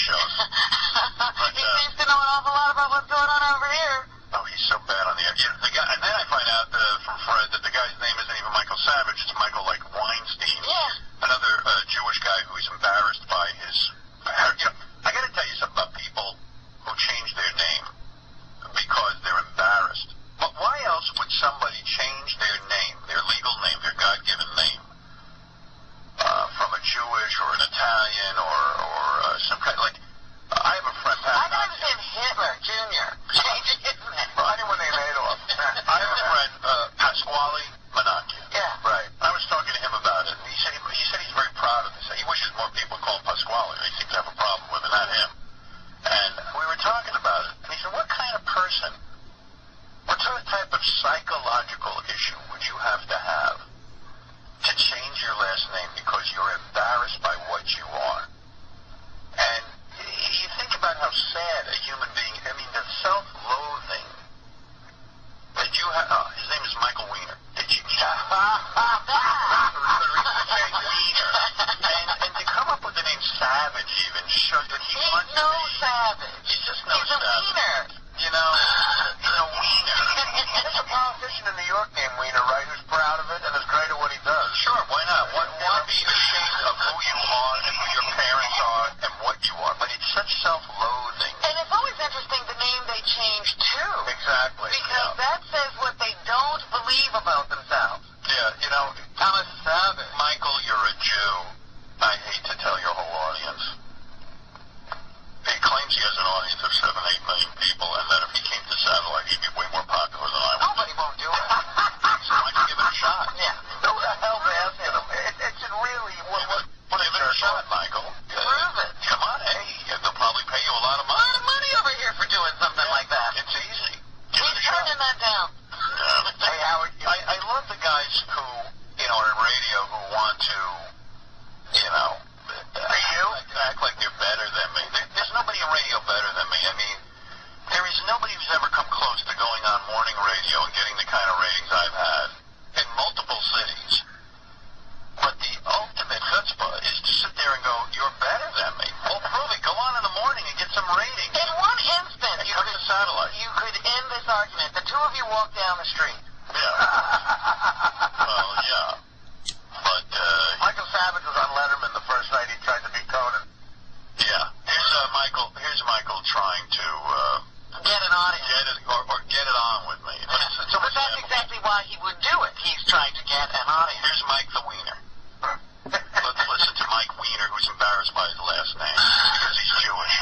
shows. But, he seems to know an awful lot about what's going on over here. Oh, he's so bad on the air. Yeah, the guy, and then I find out from Fred that the guy's name isn't even Michael Savage. It's Michael, like, Weinstein. Yeah. Another Jewish guy who's embarrassed by his... I got to tell you something about people who change their name because they're embarrassed. But why else would somebody change their name, their legal name, their God-given name, from a Jewish or an Italian or some kind of, like, I have a friend, Pat. I can understand Hitler Jr. changing his name. Well, anyone named Adolf. I have a friend, Pasquale Manacchia. Yeah. Right. I was talking to him about it, and he said he's very proud of this. He wishes more people call him Pasquale. They seem to have a problem with it, not him. And we were talking about it, and he said, what kind of person, what sort of type of psychological issue would you have to change your last name because you're embarrassed by what you are? And you think about how sad a human being, I mean, the self-loathing that you have, his name is Michael Weiner. Did you? And to come up with the name Savage even shows that he wants to be... Savage. He's just no He's a Savage. wiener. You know, he's a wiener. There's a politician in New York named Weiner, right, who's proud of it and is great at what he does. Sure, why not? Why be ashamed of who you are and who your parents are and what you are? But it's such self-loathing. And it's always interesting the name they change to. Exactly. Because that says what they don't believe about themselves. Yeah, you know, Thomas Savage. Michael, you're a Jew. I hate to tell your whole audience. He claims he has an audience of 7, 8 million people, and that if he came to satellite, he'd be way more popular than I would. Nobody won't do it. So why don't you give it a shot? Yeah. Who the hell's asking him? It should really... Give it a shot, Michael. Prove it. Come on, hey, they'll probably pay you a lot of A money. lot of money over here for doing something like that. It's easy. Give it He's a shot. turning that down. Hey, Howard, I love the guys who, are in radio who want to, act like they're better than me. There's nobody in radio better than me. I mean, there is nobody who's ever come close to going on morning radio and getting the kind of ratings I've had in multiple cities. But the ultimate chutzpah is to sit there and go, you're better than me. Well, prove it. Go on in the morning and get some ratings. In one instant, And come to satellite. you could end this argument. The two of you walk down the street. Yeah. Well, yeah. But, Michael Savage was on Letterman the first night he tried to beat Conan. yeah. Here's Michael trying to, Get an audience. get it on with me. But it's But that's exactly why he would do it. He's trying to get an audience. Here's Mike the Wiener. Let's listen to Mike Wiener, who's embarrassed by his last name because he's Jewish.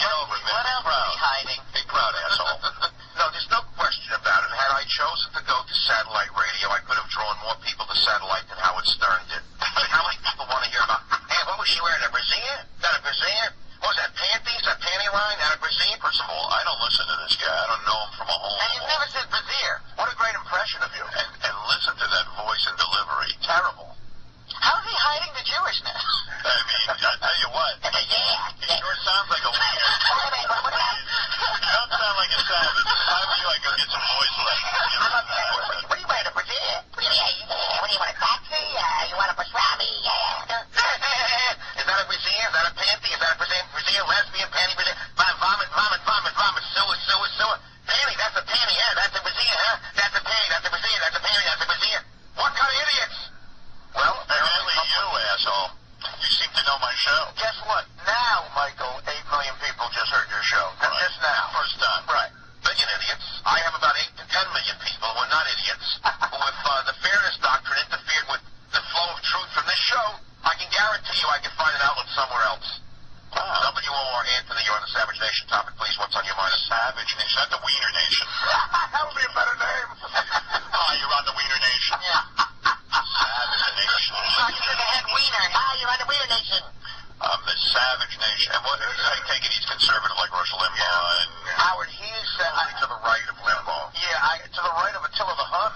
Get over it, man. What Be else is proud. he hiding? Be proud, asshole. No, there's no question about it. Had I chosen to go to satellite radio, I could have drawn more people to satellite than Howard Stern did. I mean, how many people want to hear about, hey, what was she wearing, a brassiere? Is that a brassiere? What was that, panties? That panty line? That a brassiere? First of all, I don't listen to this guy. I don't know him from a hole. And you've never said brassiere. What a great impression of you. And listen to that voice and delivery. Terrible. How's he hiding the Jewishness? I mean, I tell you what. He sure sounds like a wiener. You don't sound like a savage. If I were you, I'd go get some voice lessons. What are you wearing, a brassiere? What do you want, a taxi? You want a pastrami? Is that a brassiere? Is that a panty? Is that a brassiere? Lesbian panty? Brassiere? Vomit. Sewer. Panty, that's a panty, yeah. That's a brassiere, huh? That's a panty, that's a brassiere, that's a panty, that's a brassiere. What kind of idiots? Well, Apparently you, asshole. You seem to know my show. guess what? Now, Michael, 8 million people just heard your show. Right. Just now. First time. Right. Million idiots. I have about 8 to 10 million people who are not idiots. Who, if the fairness doctrine interfered with the flow of truth from this show, I can guarantee you I can find an outlet somewhere else. Wow. WOR Anthony, you're on the Savage Nation topic, please. What's on your mind? Savage Nation, not the Wiener Nation. That would be a better name. You're on the Wiener Nation. Yeah. Savage Nation. You're the head wiener. You're on the Wiener Nation. The Savage Nation. And what, I take it he's conservative like Rush Limbaugh and... Howard, he's to the right of Limbaugh. Yeah, to the right of Attila the Hun.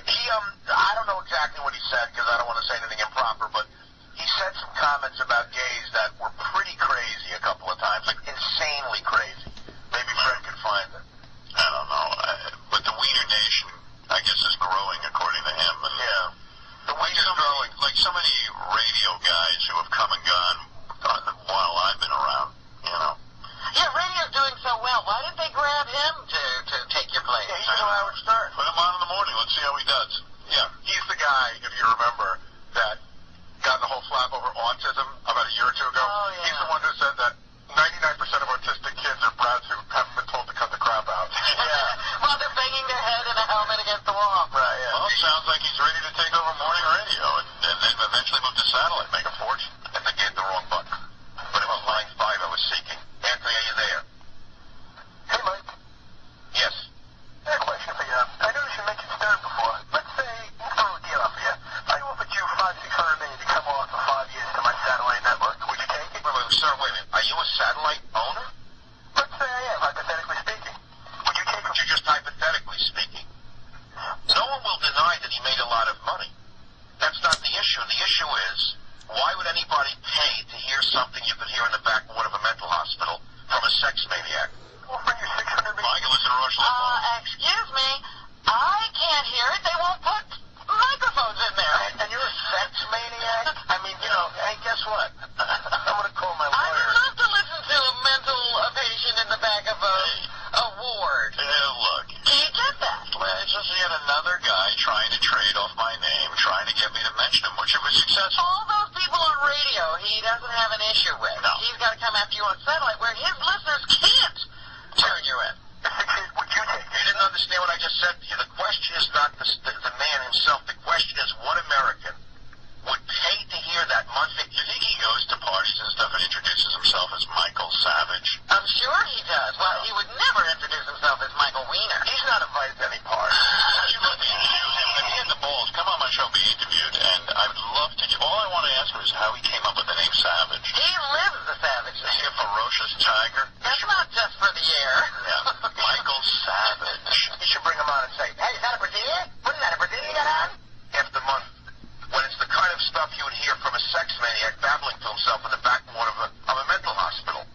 He, I don't know exactly what he said because I don't want to say anything improper, but he said some comments about gays that were pretty crazy a couple of times, like insanely crazy. Maybe Fred could find it. I don't know. But the Wiener Nation, I guess, is growing according to him. And Yeah. The Wiener's growing. like so many radio guys who have come and gone while I've been around. You Sir, wait a minute. Are you a satellite owner? Let's say I am, hypothetically speaking. Would you take You're just hypothetically speaking. No one will deny that he made a lot of money. That's not the issue. The issue is, why would anybody pay to hear something you could hear in the back ward of a mental hospital from a sex maniac? Well, for your 600 million. Michael, listen to Rush Limbaugh. Excuse me. I can't hear it. They won't put microphones in there. And you're a sex maniac? I mean, you know, hey, guess what? I'm going to call my I lawyer. would love to listen to a mental patient in the back of a ward. Look, Do you get that? well, it's just yet another guy trying to trade off my name, trying to get me to mention him, which it was successful. All those people on radio he doesn't have an issue with. No. He's got to come after you on satellite where his listeners can't turn you in. Would you take You didn't understand what I just said to you. The question is not the man himself. The question is what American would pay to hear that monthly. You think he goes to parties and stuff and introduces himself as Michael Savage? I'm sure he does. Well, he would never introduce himself as Michael Wiener. He's not invited to any party. You love to interview him. If he had the balls, come on my show, be interviewed, and I would love to. All I want to ask him is how he came up with the name Savage. He lives the savage. Is he a ferocious tiger? That's not just for the air. Yeah. Michael Savage. You should bring him on and say, hey, is that a brassiere? Wasn't that a brassiere you got on? After month, when it's the kind of stuff you would hear from a sex maniac babbling to himself in the back ward of a mental hospital.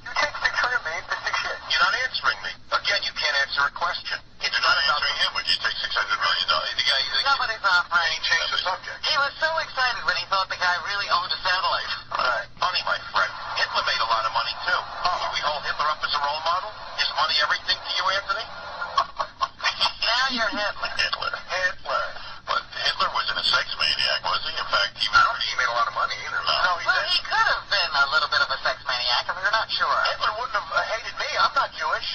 You take 600 million for 6 years. You're not answering me. Again, you can't answer a question. You're not answering him when you take $600 million. The guy, Nobody's offering. he changed the subject. He was so excited when he thought the guy really owned a satellite. Right. Funny, my friend. Hitler made a lot of money, too. We hold Hitler up as a role model? Is money everything to you, Anthony? Now you're Hitler. Hitler. But Hitler wasn't a sex maniac, was he? In fact, he I don't think he made a lot of money either. No, he Well, didn't. he could have been a little bit of a sex maniac, if we're not sure. Hitler wouldn't have hated me. I'm not Jewish.